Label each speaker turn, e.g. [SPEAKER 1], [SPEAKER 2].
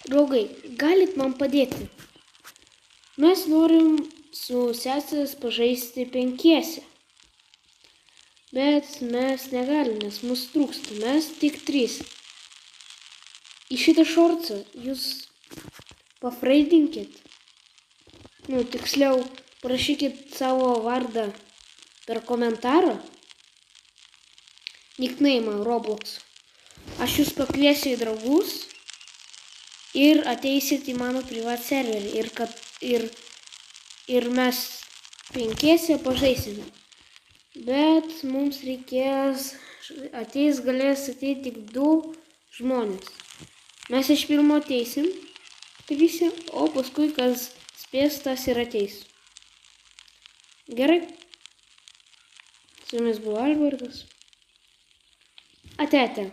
[SPEAKER 1] Draugai, galit man padėti? Mes norim su sesės pažaisti penkiese. Bet mes negalim, nes mūsų trūksta. Mes tik 3. Į šitą šorcą jūs pafreidinkit. Tiksliau, parašykit savo vardą per komentarą. Nickname Roblox. Aš jūs pakviesiu į draugus ir ateisit į mano privat serverį ir mes penkiese pažaisime. Bet mums reikės, galės ateiti tik 2 žmonės. Mes iš pirmo ateisim visi, o paskui kas spės, tas ir ateis. Gerai. Su jumis buvo Albertas. Ate.